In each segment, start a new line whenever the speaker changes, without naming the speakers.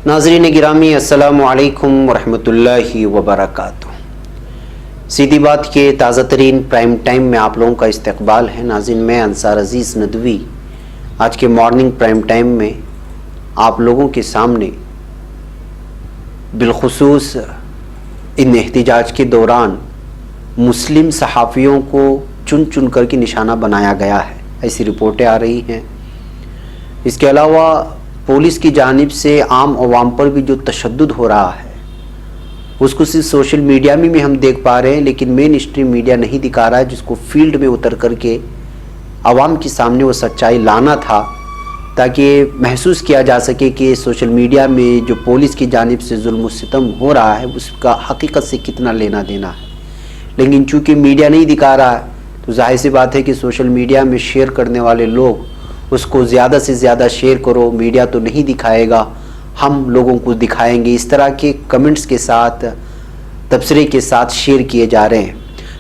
नाज़रीन गिरामी अस्सलामु अलैकुम वरहमतुल्लाहि वबरकातुहू। सीधी बात के ताज़ा तरीन प्राइम टाइम में आप लोगों का इस्तकबाल है। नाज़रीन मैं अंसार अज़ीज़ नदवी आज के मॉर्निंग प्राइम टाइम में आप लोगों के सामने बिलखुसूस इन एहतिजाज के दौरान मुस्लिम सहाफ़ियों को चुन चुन कर के निशाना बनाया गया है, ऐसी रिपोर्टें आ रही हैं। इसके अलावा पुलिस की जानिब से आम अवाम पर भी जो तशद्दुद हो रहा है उसको सिर्फ सोशल मीडिया में भी हम देख पा रहे हैं, लेकिन मेन स्ट्रीम मीडिया नहीं दिखा रहा है, जिसको फील्ड में उतर करके आवाम के सामने वो सच्चाई लाना था ताकि महसूस किया जा सके कि सोशल मीडिया में जो पुलिस की जानिब से जुल्म सितम हो रहा है उसका हकीकत से कितना लेना देना है। लेकिन चूँकि मीडिया नहीं दिखा रहा है तो जाहिर सी बात है कि सोशल मीडिया में शेयर करने वाले लोग उसको ज़्यादा से ज़्यादा शेयर करो, मीडिया तो नहीं दिखाएगा, हम लोगों को दिखाएंगे, इस तरह के कमेंट्स के साथ तबसरे के साथ शेयर किए जा रहे हैं।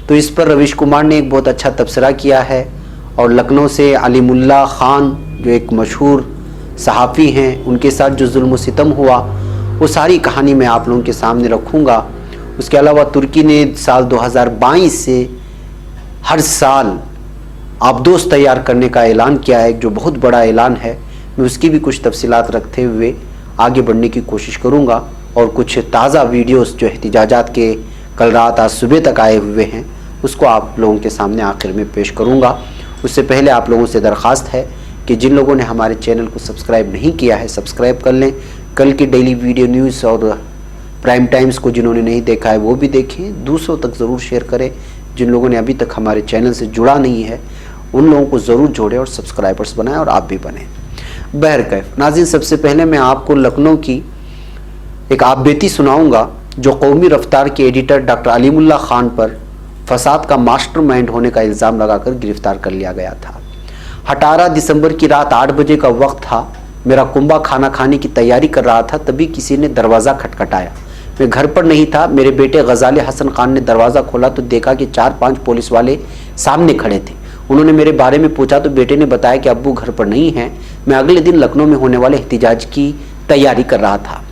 तो इस पर रवीश कुमार ने एक बहुत अच्छा तबसरा किया है और लखनऊ से अलीमुल्ला ख़ान जो एक मशहूर सहाफ़ी हैं उनके साथ जो जुल्म सितम हुआ वो सारी कहानी मैं आप लोगों के सामने रखूँगा। उसके अलावा तुर्की ने साल 2022 से हर साल आबदोश तैयार करने का ऐलान किया है, जो बहुत बड़ा ऐलान है। मैं उसकी भी कुछ तफसीलात रखते हुए आगे बढ़ने की कोशिश करूंगा और कुछ ताज़ा वीडियोस जो एहतिजाजात के कल रात आज सुबह तक आए हुए हैं उसको आप लोगों के सामने आखिर में पेश करूंगा। उससे पहले आप लोगों से दरख्वास्त है कि जिन लोगों ने हमारे चैनल को सब्सक्राइब नहीं किया है सब्सक्राइब कर लें। कल की डेली वीडियो न्यूज़ और प्राइम टाइम्स को जिन्होंने नहीं देखा है वो भी देखें, दूसरों तक ज़रूर शेयर करें। जिन लोगों ने अभी तक हमारे चैनल से जुड़ा नहीं है उन लोगों को ज़रूर जोड़ें और सब्सक्राइबर्स बनाएं और आप भी बने। बहरकैफ नाज़रीन, सबसे पहले मैं आपको लखनऊ की एक आपबीती सुनाऊंगा जो कौमी रफ्तार के एडिटर डॉक्टर अलीमुल्ला ख़ान पर फसाद का मास्टरमाइंड होने का इल्ज़ाम लगाकर गिरफ्तार कर लिया गया था। 18 दिसंबर की रात 8 बजे का वक्त था। मेरा कुंबा खाना खाने की तैयारी कर रहा था, तभी किसी ने दरवाज़ा खटखटाया। मैं घर पर नहीं था। मेरे बेटे गजाले हसन खान ने दरवाज़ा खोला तो देखा कि 4-5 पुलिस वाले सामने खड़े थे। उन्होंने मेरे बारे में पूछा तो बेटे ने बताया कि अब्बू घर पर नहीं हैं। मैं अगले दिन लखनऊ में होने वाले एहतिजाज की तैयारी कर रहा था।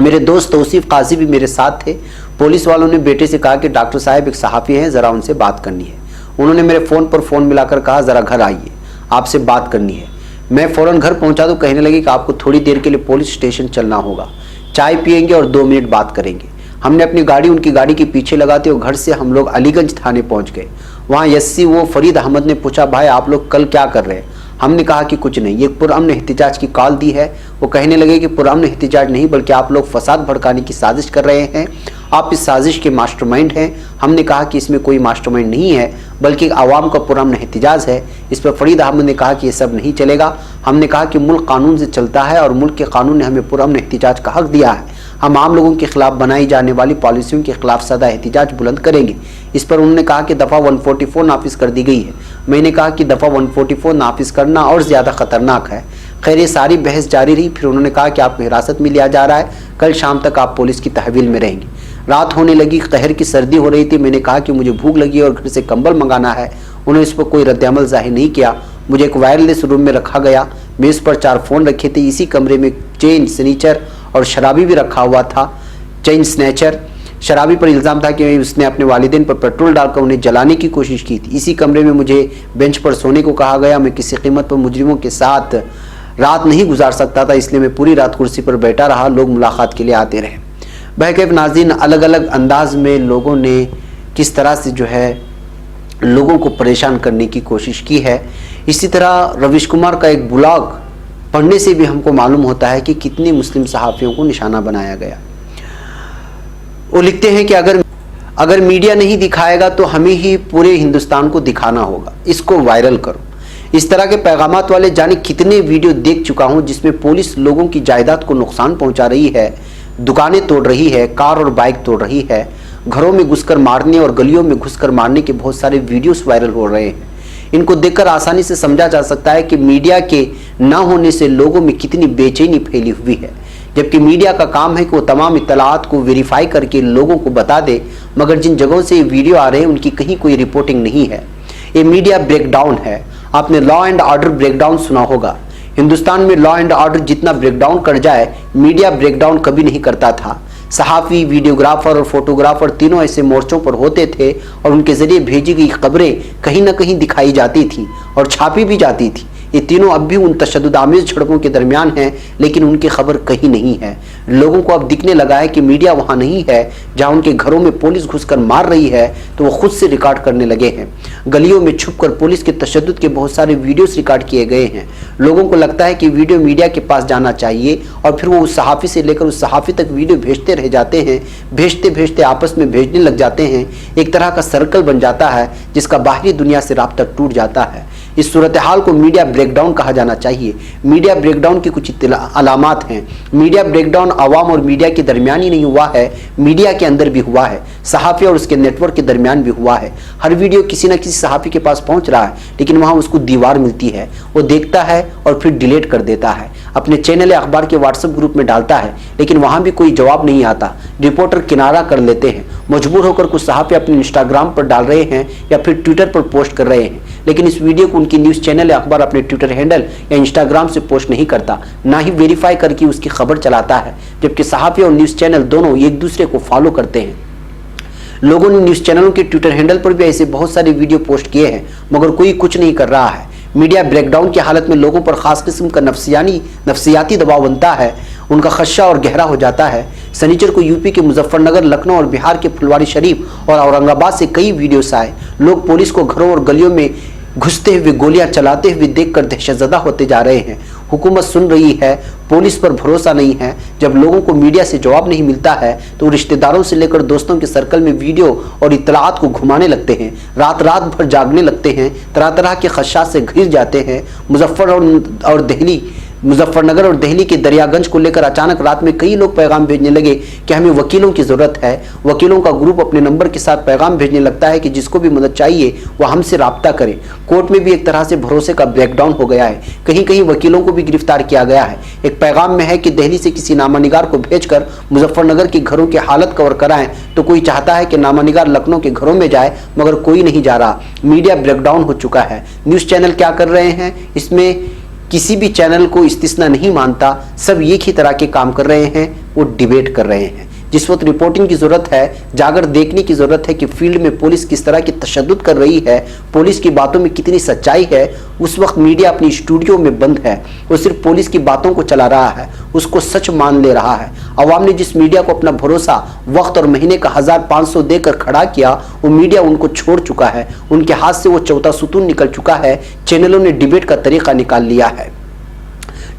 मेरे दोस्त तौसीफ काजी भी मेरे साथ थे। पुलिस वालों ने बेटे से कहा कि डॉक्टर साहब एक सहाफ़ी हैं, ज़रा उनसे बात करनी है। उन्होंने मेरे फ़ोन पर फ़ोन मिलाकर कहा ज़रा घर आइए, आपसे बात करनी है। मैं फ़ौरन घर पहुँचा तो कहने लगे कि आपको थोड़ी देर के लिए पुलिस स्टेशन चलना होगा, चाय पियेंगे और 2 मिनट बात करेंगे। हमने अपनी गाड़ी उनकी गाड़ी के पीछे लगाते और घर से हम लोग अलीगंज थाने पहुंच गए। वहाँ यस्सी वो फरीद अहमद ने पूछा, भाई आप लोग कल क्या कर रहे हैं? हमने कहा कि कुछ नहीं, ये पुरअमन एहतिजाज की कॉल दी है। वो कहने लगे कि पुरअमन एहतिजाज नहीं बल्कि आप लोग फसाद भड़काने की साजिश कर रहे हैं, आप इस साजिश के मास्टरमाइंड हैं। हमने कहा कि इसमें कोई मास्टरमाइंड नहीं है बल्कि आवाम का पुरअमन एहतिजाज है। इस पर फरीद अहमद ने कहा कि ये सब नहीं चलेगा। हमने कहा कि मुल्क कानून से चलता है और मुल्क के कानून ने हमें पुरअमन एहतिजाज का हक दिया है। हम आम लोगों के खिलाफ बनाई जाने वाली पॉलिसियों के खिलाफ सदा एहतिजाज बुलंद करेंगे। इस पर उन्होंने कहा कि दफ़ा 144 नाफिज कर दी गई है। मैंने कहा कि दफ़ा 144 नाफिज करना और ज़्यादा ख़तरनाक है। खैर ये सारी बहस जारी रही। फिर उन्होंने कहा कि आपको हिरासत में लिया जा रहा है, कल शाम तक आप पुलिस की तहवील में रहेंगे। रात होने लगी, कहर की सर्दी हो रही थी। मैंने कहा कि मुझे भूख लगी और घर से कंबल मंगाना है। उन्होंने इस पर कोई रद्दअमल जाहिर नहीं किया। मुझे एक वायरलेस रूम में रखा गया। मेज़ पर 4 फ़ोन रखे थे। इसी कमरे में चेन स्नीचर और शराबी भी रखा हुआ था। चेन स्नैचर शराबी पर इल्ज़ाम था कि उसने अपने वालिदैन पर पेट्रोल डालकर उन्हें जलाने की कोशिश की थी। इसी कमरे में मुझे बेंच पर सोने को कहा गया। मैं किसी कीमत पर मुजरिमों के साथ रात नहीं गुजार सकता था, इसलिए मैं पूरी रात कुर्सी पर बैठा रहा। लोग मुलाकात के लिए आते रहे। बहरकैफ नाज़रीन, अलग अलग अंदाज में लोगों ने किस तरह से जो है लोगों को परेशान करने की कोशिश की है। इसी तरह रवीश कुमार का एक ब्लॉग पढ़ने से भी हमको मालूम होता है कि कितने मुस्लिम सहाफ़ियों को निशाना बनाया गया। वो लिखते हैं कि अगर मीडिया नहीं दिखाएगा तो हमें ही पूरे हिंदुस्तान को दिखाना होगा, इसको वायरल करो। इस तरह के पैगामात वाले जाने कितने वीडियो देख चुका हूँ जिसमें पुलिस लोगों की जायदाद को नुकसान पहुँचा रही है, दुकानें तोड़ रही है, कार और बाइक तोड़ रही है, घरों में घुसकर मारने और गलियों में घुसकर मारने के बहुत सारे वीडियोस वायरल हो रहे हैं। इनको देखकर आसानी से समझा जा सकता है कि मीडिया के ना होने से लोगों में कितनी बेचैनी फैली हुई है। जबकि मीडिया का काम है कि वो तमाम इत्तलाआत को वेरीफाई करके लोगों को बता दे, मगर जिन जगहों से ये वीडियो आ रहे हैं उनकी कहीं कोई रिपोर्टिंग नहीं है। ये मीडिया ब्रेकडाउन है। आपने लॉ एंड ऑर्डर ब्रेकडाउन सुना होगा। हिंदुस्तान में लॉ एंड ऑर्डर जितना ब्रेकडाउन कर जाए, मीडिया ब्रेकडाउन कभी नहीं करता था। सहाफ़ी, वीडियोग्राफर और फोटोग्राफर तीनों ऐसे मोर्चों पर होते थे और उनके जरिए भेजी गई खबरें कहीं ना कहीं दिखाई जाती थी और छापी भी जाती थी। ये तीनों अब भी उन तशद्दुदामेज झड़पों के दरमियान हैं, लेकिन उनकी खबर कहीं नहीं है। लोगों को अब दिखने लगा है कि मीडिया वहाँ नहीं है जहाँ उनके घरों में पुलिस घुसकर मार रही है, तो वो खुद से रिकॉर्ड करने लगे हैं। गलियों में छुपकर पुलिस के तशद्दुद के बहुत सारे वीडियोस रिकॉर्ड किए गए हैं। लोगों को लगता है कि वीडियो मीडिया के पास जाना चाहिए और फिर वो उस सहाफ़ी से लेकर उस सहाफ़ी तक वीडियो भेजते रह जाते हैं। भेजते भेजते आपस में भेजने लग जाते हैं। एक तरह का सर्कल बन जाता है जिसका बाहरी दुनिया से राब्ता टूट जाता है। इस सूरत हाल को मीडिया ब्रेकडाउन कहा जाना चाहिए। मीडिया ब्रेकडाउन की कुछ अलामात हैं। मीडिया ब्रेकडाउन आवाम और मीडिया के दरमियान ही नहीं हुआ है, मीडिया के अंदर भी हुआ है, सहाफ़ी और उसके नेटवर्क के दरमियान भी हुआ है। हर वीडियो किसी न किसी सहाफ़ी के पास पहुंच रहा है, लेकिन वहां उसको दीवार मिलती है, वो देखता है और फिर डिलीट कर देता है। अपने चैनल या अखबार के व्हाट्सएप ग्रुप में डालता है, लेकिन वहां भी कोई जवाब नहीं आता। रिपोर्टर किनारा कर लेते हैं। मजबूर होकर कुछ सहाफ़ी अपने इंस्टाग्राम पर डाल रहे हैं या फिर ट्विटर पर पोस्ट कर रहे हैं, लेकिन इस वीडियो को उनकी न्यूज़ चैनल या अखबार अपने ट्विटर हैंडल या इंस्टाग्राम से पोस्ट नहीं करता, ना ही वेरीफाई करके उसकी खबर चलाता है। जबकि सहाफ़ी और न्यूज़ चैनल दोनों एक दूसरे को फॉलो करते हैं। लोगों ने न्यूज़ चैनलों के ट्विटर हैंडल पर भी ऐसे बहुत सारे वीडियो पोस्ट किए हैं, मगर कोई कुछ नहीं कर रहा है। मीडिया ब्रेकडाउन की हालत में लोगों पर खास किस्म का नफ्सियाती दबाव बनता है। उनका खदशा और गहरा हो जाता है। शनिचर को यूपी के मुजफ्फरनगर, लखनऊ और बिहार के फुलवारी शरीफ और औरंगाबाद से कई वीडियोस आए। लोग पुलिस को घरों और गलियों में घुसते हुए गोलियां चलाते हुए देखकर दहशतज़दा होते जा रहे हैं। हुकूमत सुन रही है, पुलिस पर भरोसा नहीं है। जब लोगों को मीडिया से जवाब नहीं मिलता है तो रिश्तेदारों से लेकर दोस्तों के सर्कल में वीडियो और इत्तलाआत को घुमाने लगते हैं। रात रात भर जागने लगते हैं, तरह तरह के खदशात से घिर जाते हैं। मुजफ्फरनगर और दिल्ली के दरियागंज को लेकर अचानक रात में कई लोग पैगाम भेजने लगे कि हमें वकीलों की ज़रूरत है। वकीलों का ग्रुप अपने नंबर के साथ पैगाम भेजने लगता है कि जिसको भी मदद चाहिए वह हमसे राब्ता करे। कोर्ट में भी एक तरह से भरोसे का ब्रेकडाउन हो गया है। कहीं कहीं वकीलों को भी गिरफ्तार किया गया है। एक पैगाम में है कि दिल्ली से किसी नामानिगार को भेजकर मुजफ्फरनगर के घरों की हालत कवर कराएं, तो कोई चाहता है कि नामानिगार लखनऊ के घरों में जाए, मगर कोई नहीं जा रहा। मीडिया ब्रेकडाउन हो चुका है। न्यूज़ चैनल क्या कर रहे हैं, इसमें किसी भी चैनल को इस्तिस्ना नहीं मानता। सब एक ही तरह के काम कर रहे हैं, वो डिबेट कर रहे हैं। जिस वक्त रिपोर्टिंग की ज़रूरत है, जाकर देखने की ज़रूरत है कि फील्ड में पुलिस किस तरह की तशद्दुद कर रही है, पुलिस की बातों में कितनी सच्चाई है, उस वक्त मीडिया अपनी स्टूडियो में बंद है। वो सिर्फ पुलिस की बातों को चला रहा है, उसको सच मान ले रहा है। अवाम ने जिस मीडिया को अपना भरोसा, वक्त और महीने का 1500 देकर खड़ा किया, वो मीडिया उनको छोड़ चुका है। उनके हाथ से वो चौथा सुतून निकल चुका है। चैनलों ने डिबेट का तरीका निकाल लिया है।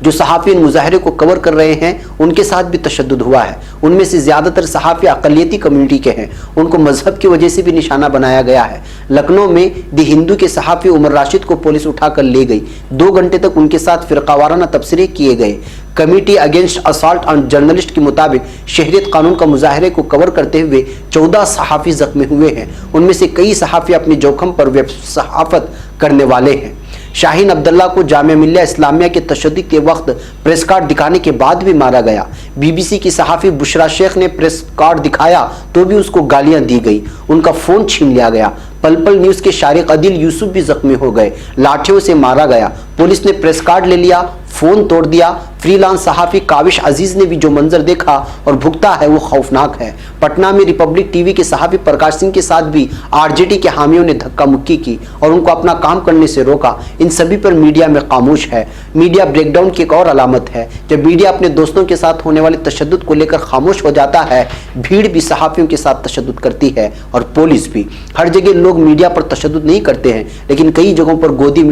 जो सहाफ़ी मुजाहरे को कवर कर रहे हैं, उनके साथ भी तशद्दुद हुआ है। उनमें से ज़्यादातर सहाफ़ी अक़लियती कम्युनिटी के हैं। उनको मजहब की वजह से भी निशाना बनाया गया है। लखनऊ में दी हिंदू के सहाफ़ी उमर राशिद को पुलिस उठाकर ले गई। 2 घंटे तक उनके साथ फ़िरक़ावाराना तबसरे किए गए। Committee against assault on journalist के मुताबिक शहरियत कानून का मुजाहरे को कवर करते हुए 14 सहाफ़ी ज़ख्मी हुए हैं। उनमें से कई सहाफ़ी अपने जोखम पर वेब सहाफ़त करने वाले हैं। शाहीन अब्दुल्ला को जामिया मिल्लिया इस्लामिया के तशद्दुद के वक्त प्रेस कार्ड दिखाने के बाद भी मारा गया। बीबीसी की सहाफ़ी बुशरा शेख ने प्रेस कार्ड दिखाया तो भी उसको गालियां दी गई। उनका फ़ोन छीन लिया गया। पल-पल न्यूज़ के शारिक अदिल यूसुफ भी जख्मी हो गए, लाठियों से मारा गया। पुलिस ने प्रेस कार्ड ले लिया, फ़ोन तोड़ दिया। फ्रीलांस सहाफ़ी काविश अजीज़ ने भी जो मंजर देखा और भुगता है वो खौफनाक है। पटना में रिपब्लिक टीवी के सहाफ़ी प्रकाश सिंह के साथ भी आरजेडी के हामियों ने धक्का मुक्की की और उनको अपना काम करने से रोका। इन सभी पर मीडिया में खामोश है। मीडिया ब्रेकडाउन की एक और अलामत है। जब मीडिया अपने दोस्तों के साथ होने वाले तशद्दुद को लेकर खामोश हो जाता है, भीड़ भी सहाफ़ियों के साथ तशद्दुद करती है और पुलिस भी। हर जगह लोग मीडिया पर तशद्दुद नहीं करते हैं, लेकिन कई जगहों पर गोदी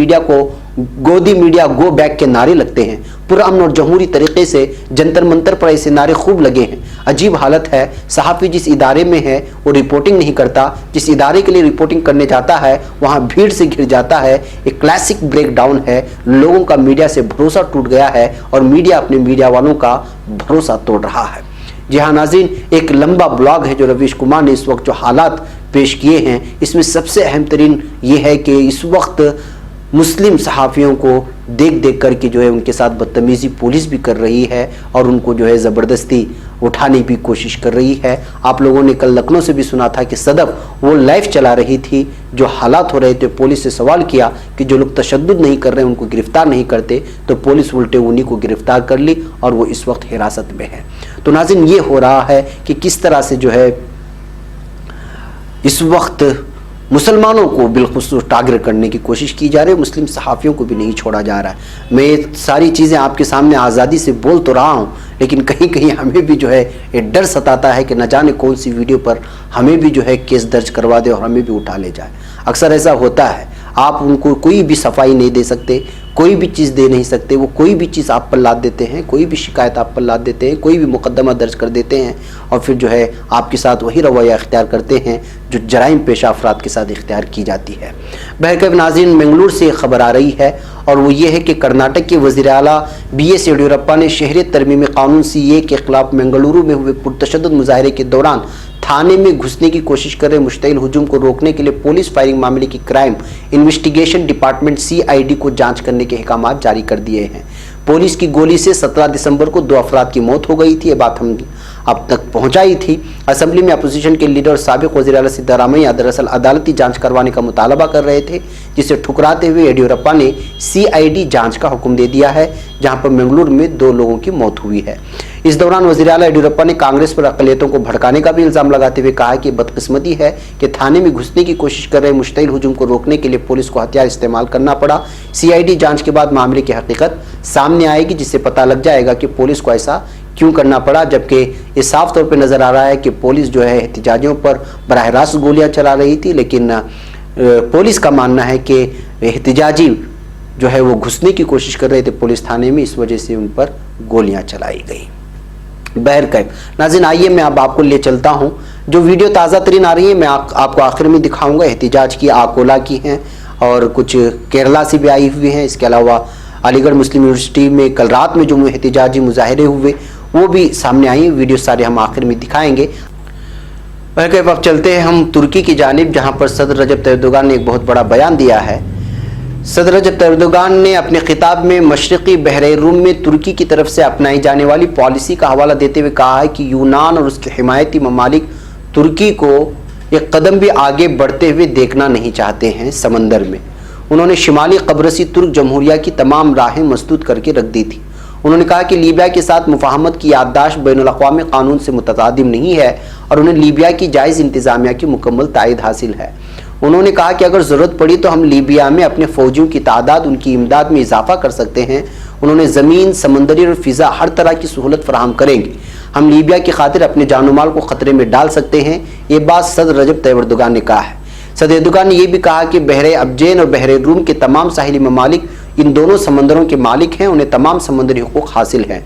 मीडिया गो बैक के नारे लगते हैं। पुरअमन और जमहूरी तरीके से जंतर मंतर पर ऐसे नारे खूब लगे हैं। अजीब हालत है। सहाफ़ी जिस इदारे में है वो रिपोर्टिंग नहीं करता, जिस इदारे के लिए रिपोर्टिंग करने जाता है वहाँ भीड़ से घिर जाता है। एक क्लासिक ब्रेकडाउन है। लोगों का मीडिया से भरोसा टूट गया है और मीडिया अपने मीडिया वालों का भरोसा तोड़ रहा है। जी हाँ नाज़रीन, एक लंबा ब्लॉग है जो रवीश कुमार ने इस वक्त जो हालात पेश किए हैं, इसमें सबसे अहम तरीन ये है कि इस वक्त मुस्लिम सहाफ़ियों को देख देख कर के जो है उनके साथ बदतमीज़ी पुलिस भी कर रही है और उनको जो है ज़बरदस्ती उठाने की कोशिश कर रही है। आप लोगों ने कल लखनऊ से भी सुना था कि सदफ वो लाइव चला रही थी, जो हालात हो रहे थे पुलिस से सवाल किया कि जो लोग तशद्दुद नहीं कर रहे उनको गिरफ्तार नहीं करते, तो पुलिस उल्टे उन्हीं को गिरफ्तार कर ली और वो इस वक्त हिरासत में है। तो नाज़रीन ये हो रहा है कि किस तरह से जो है इस वक्त मुसलमानों को बिलखुसूस टारगेट करने की कोशिश की जा रही है, मुस्लिम सहाफ़ियों को भी नहीं छोड़ा जा रहा है। मैं ये सारी चीज़ें आपके सामने आज़ादी से बोल तो रहा हूँ, लेकिन कहीं कहीं हमें भी जो है ये डर सताता है कि न जाने कौन सी वीडियो पर हमें भी जो है केस दर्ज करवा दे और हमें भी उठा ले जाए। अक्सर ऐसा होता है, आप उनको कोई भी सफाई नहीं दे सकते, कोई भी चीज़ दे नहीं सकते, वो कोई भी चीज़ आप पर लाद देते हैं, कोई भी शिकायत आप पर लाद देते हैं, कोई भी मुकदमा दर्ज कर देते हैं और फिर जो है आपके साथ वही रवैया इख्तियार करते हैं जो जराइम पेशा अफराद के साथ इख्तियार की जाती है। बहरकैफ नाज़रीन, बेंगलुरु से खबर आ रही है और वो ये है कि कर्नाटक के वज़ीर आला BS येडियुरप्पा ने शहरियत तरमीमी कानून CAA के खिलाफ बेंगलुरु में हुए पुरतशद्दुद मुजाहरे के दौरान थाने में घुसने की कोशिश कर रहे मुश्तइल हुजूम को रोकने के लिए पुलिस फायरिंग मामले की क्राइम इन्वेस्टिगेशन डिपार्टमेंट CID को जांच करने के अहकाम जारी कर दिए हैं। पुलिस की गोली से 17 दिसंबर को 2 अफराद की मौत हो गई थी। ये बात हम अब तक पहुंचाई थी। असेंबली में अपोजिशन के लीडर और साबिक वज़ीर आला सिद्धारामैया दरअसल अदालती जांच करवाने का मुतालबा कर रहे थे, जिसे ठुकराते हुए येडियुरप्पा ने CID जांच का हुक्म दे दिया है, जहां पर बेंगलुरु में 2 लोगों की मौत हुई है। इस दौरान वज़ीर आला येडियुरप्पा ने कांग्रेस पर अक़लियतों को भड़काने का भी इल्ज़ाम लगाते हुए कहा कि बदकिस्मती है कि थाने में घुसने की कोशिश कर रहे मुश्तइल हुजूम को रोकने के लिए पुलिस को हथियार इस्तेमाल करना पड़ा। CID जांच के बाद मामले की हकीकत सामने आएगी, जिससे पता लग जाएगा कि पुलिस को ऐसा क्यों करना पड़ा, जबकि ये साफ तौर पे नज़र आ रहा है कि पुलिस जो है एहतिजाजियों पर बराह रास्त गोलियां चला रही थी, लेकिन पुलिस का मानना है कि एहतिजाजी जो है वो घुसने की कोशिश कर रहे थे पुलिस थाने में, इस वजह से उन पर गोलियां चलाई गई। बहरकैफ नाज़रीन, आइए मैं अब आपको ले चलता हूं, जो वीडियो ताज़ा तरीन आ रही है मैं आपको आखिर में दिखाऊंगा। एहतिजाज की आकोला की हैं और कुछ केरला से भी आई हुई हैं। इसके अलावा अलीगढ़ मुस्लिम यूनिवर्सिटी में कल रात में जो एहतिजाजी मुजाहरे हुए वो भी सामने आई। वीडियो सारे हम आखिर में दिखाएंगे। बहरकैफ अब चलते हैं हम तुर्की की जानिब, जहां पर सदर रजब तय्यब एर्दोगान ने एक बहुत बड़ा बयान दिया है। सदर रजब तय्यब एर्दोगान ने अपने खिताब में मशरक़ी बहरे रूम में तुर्की की तरफ से अपनाई जाने वाली पॉलिसी का हवाला देते हुए कहा है कि यूनान और उसके हिमायती ममालिक तुर्की को एक कदम भी आगे बढ़ते हुए देखना नहीं चाहते हैं। समंदर में उन्होंने शिमाली कब्रसी तुर्क जमहूरिया की तमाम राहें मसदूद करके रख दी थी। उन्होंने कहा कि लीबिया के साथ मुफाहमत की याददाश्त बैनुल-अक़वामी कानून से मुततादिम नहीं है और उन्हें लीबिया की जायज़ इंतज़ामिया की मुकम्मल तायद हासिल है। उन्होंने कहा कि अगर ज़रूरत पड़ी तो हम लीबिया में अपने फ़ौजियों की तादाद, उनकी इमदाद में इजाफा कर सकते हैं। उन्होंने ज़मीन, समंदरी और फ़िज़ा हर तरह की सहूलत फराहम करेंगे। हम लीबिया की खातिर अपने जानो माल को ख़तरे में डाल सकते हैं। ये बात सदर रजब तय्यब एर्दोगान ने कहा है। सदर एर्दोगान ने यह भी कहा कि बहरे अबजेन और बहरे रूम के तमाम साहिली ममालिक इन दोनों समंदरों के मालिक हैं, उन्हें तमाम समंदरी हुकूक हासिल हैं।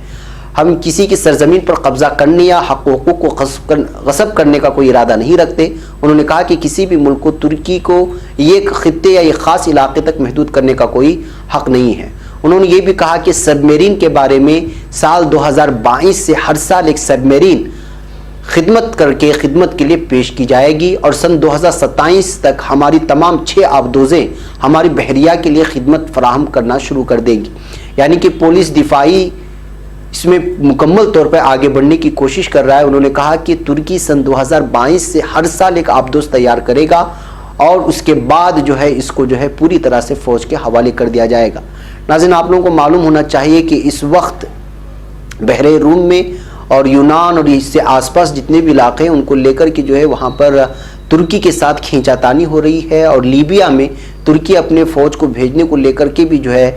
हम किसी की सरजमीन पर कब्जा करने या हक हुकूक को गसब करने का कोई इरादा नहीं रखते। उन्होंने कहा कि किसी भी मुल्क को तुर्की को एक खित्ते या एक ख़ास इलाके तक महदूद करने का कोई हक नहीं है। उन्होंने ये भी कहा कि सबमरीन के बारे में साल 2022 से हर साल एक सबमरीन खिदमत के लिए पेश की जाएगी और सन 2027 तक हमारी तमाम 6 आबदोज़ें हमारी बहरिया के लिए खिदमत फराहम करना शुरू कर देंगी। यानी कि पुलिस दिफाई इसमें मुकम्मल तौर पर आगे बढ़ने की कोशिश कर रहा है। उन्होंने कहा कि तुर्की सन 2022 से हर साल एक आबदोज़ तैयार करेगा और उसके बाद जो है इसको जो है पूरी तरह से फ़ौज के हवाले कर दिया जाएगा। नाज़रीन, आप लोगों को मालूम होना चाहिए कि इस वक्त बहरे रूम में और यूनान और इससे आसपास जितने भी इलाके हैं उनको लेकर के जो है वहाँ पर तुर्की के साथ खींचातानी हो रही है और लीबिया में तुर्की अपने फ़ौज को भेजने को लेकर के भी जो है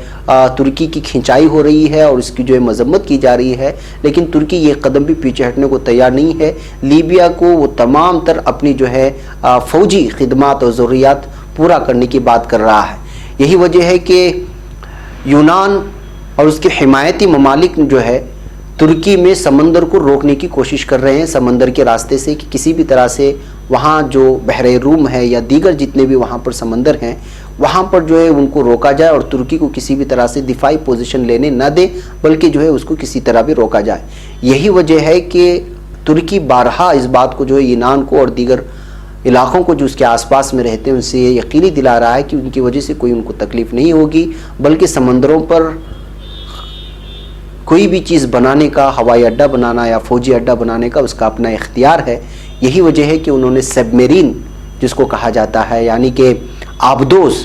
तुर्की की खिंचाई हो रही है और इसकी जो है मजम्मत की जा रही है। लेकिन तुर्की ये कदम भी पीछे हटने को तैयार नहीं है। लीबिया को वो तमाम तर अपनी जो है फ़ौजी खिदमात और ज़रूरियात पूरा करने की बात कर रहा है। यही वजह है कि यूनान और उसके हिमायती ममालिक जो है तुर्की में समंदर को रोकने की कोशिश कर रहे हैं, समंदर के रास्ते से, कि किसी भी तरह से वहाँ जो बहरे रूम है या दीगर जितने भी वहाँ पर समंदर हैं वहाँ पर जो है उनको रोका जाए और तुर्की को किसी भी तरह से दिफाई पोजीशन लेने न दे, बल्कि जो है उसको किसी तरह भी रोका जाए। यही वजह है कि तुर्की बारहा इस बात को जो है यूनान को और दीगर इलाक़ों को जो उसके आसपास में रहते हैं उनसे ये यकीनी दिला रहा है कि उनकी वजह से कोई उनको तकलीफ़ नहीं होगी, बल्कि समंदरों पर कोई भी चीज़ बनाने का, हवाई अड्डा बनाना या फौजी अड्डा बनाने का उसका अपना इख्तियार है। यही वजह है कि उन्होंने सबमरीन जिसको कहा जाता है, यानी कि आबदोज,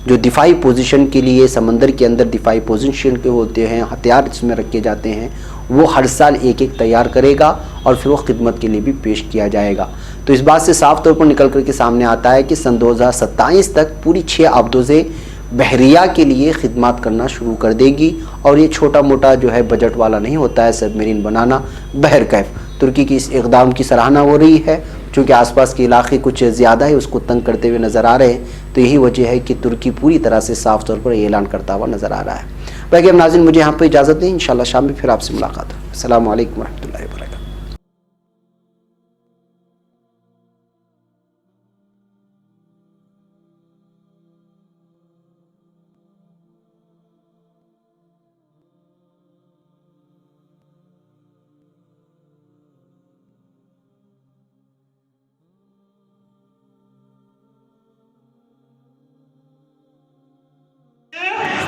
जो दिफाई पोजीशन के लिए समंदर के अंदर दिफाई पोजीशन के होते हैं, हथियार इसमें रखे जाते हैं, वो हर साल एक एक तैयार करेगा और फिर वो खिदमत के लिए भी पेश किया जाएगा। तो इस बात से साफ तौर पर निकल कर के सामने आता है कि सन 2027 तक पूरी 6 आबदोज़ें बहरिया के लिए खिदमत करना शुरू कर देगी। और ये छोटा मोटा जो है बजट वाला नहीं होता है सबमरीन बनाना बहरकैफ। तुर्की की इस इक़दाम की सराहना हो रही है, चूँकि आसपास के इलाके कुछ ज़्यादा है उसको तंग करते हुए नज़र आ रहे हैं। तो यही वजह है कि तुर्की पूरी तरह से साफ तौर पर ऐलान करता हुआ नज़र आ रहा है। बाकी अब नाज़रीन मुझे यहाँ पर इजाज़त दें, इंशाअल्लाह शाम में फिर आपसे मुलाकात हो। अस्सलामु अलैकुम रहमतुल्लाहि व बरकातहू।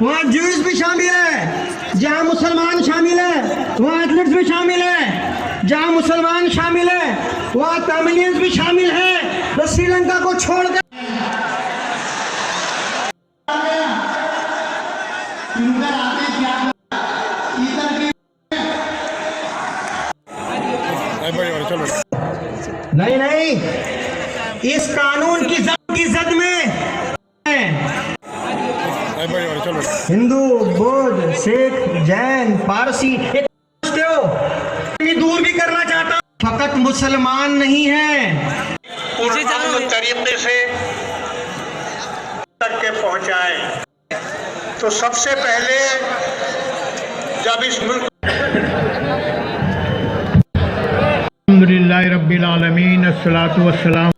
वहाँ ज्यूज भी शामिल है, जहाँ मुसलमान शामिल है वहाँ एथलीट्स भी शामिल है, जहाँ मुसलमान शामिल है वहाँ तमिलियंस भी शामिल है। तो श्रीलंका को छोड़कर नहीं, इस कानून की जद में हिंदू, बौद्ध, सिख, जैन, पारसी दूर भी करना चाहता हूं, फकत मुसलमान नहीं है। तरीके से तक के पहुंचाए तो सबसे पहले जब इस मुल्क अल्हम्दुलिल्लाह रब्बिल आलमीन अस्सलातु वस्सलाम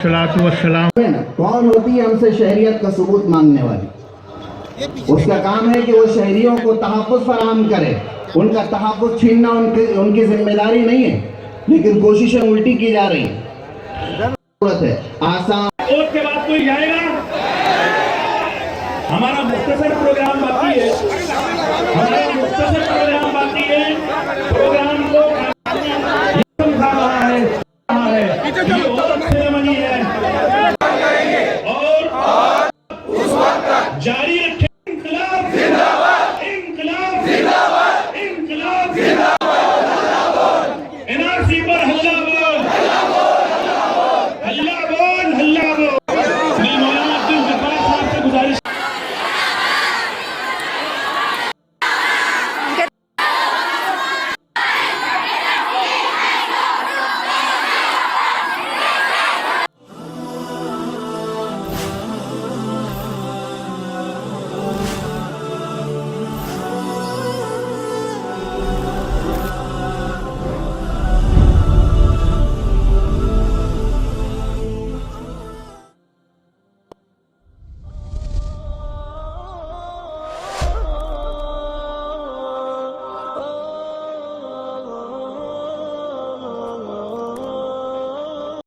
सलातु वस्सलाम।
कौन होती है हमसे शहरियत का सबूत मांगने वाली? उसका काम है कि वो शहरियों को तहफ़्फ़ुज़ फराहम करे। उनका तहफ़्फ़ुज़ छीनना उनकी जिम्मेदारी नहीं है, लेकिन कोशिशें उल्टी की जा रही हैं। जरूरत है आसान।
उसके बाद कोई जाएगा, हमारा मुख्तसर प्रोग्राम बाकी है,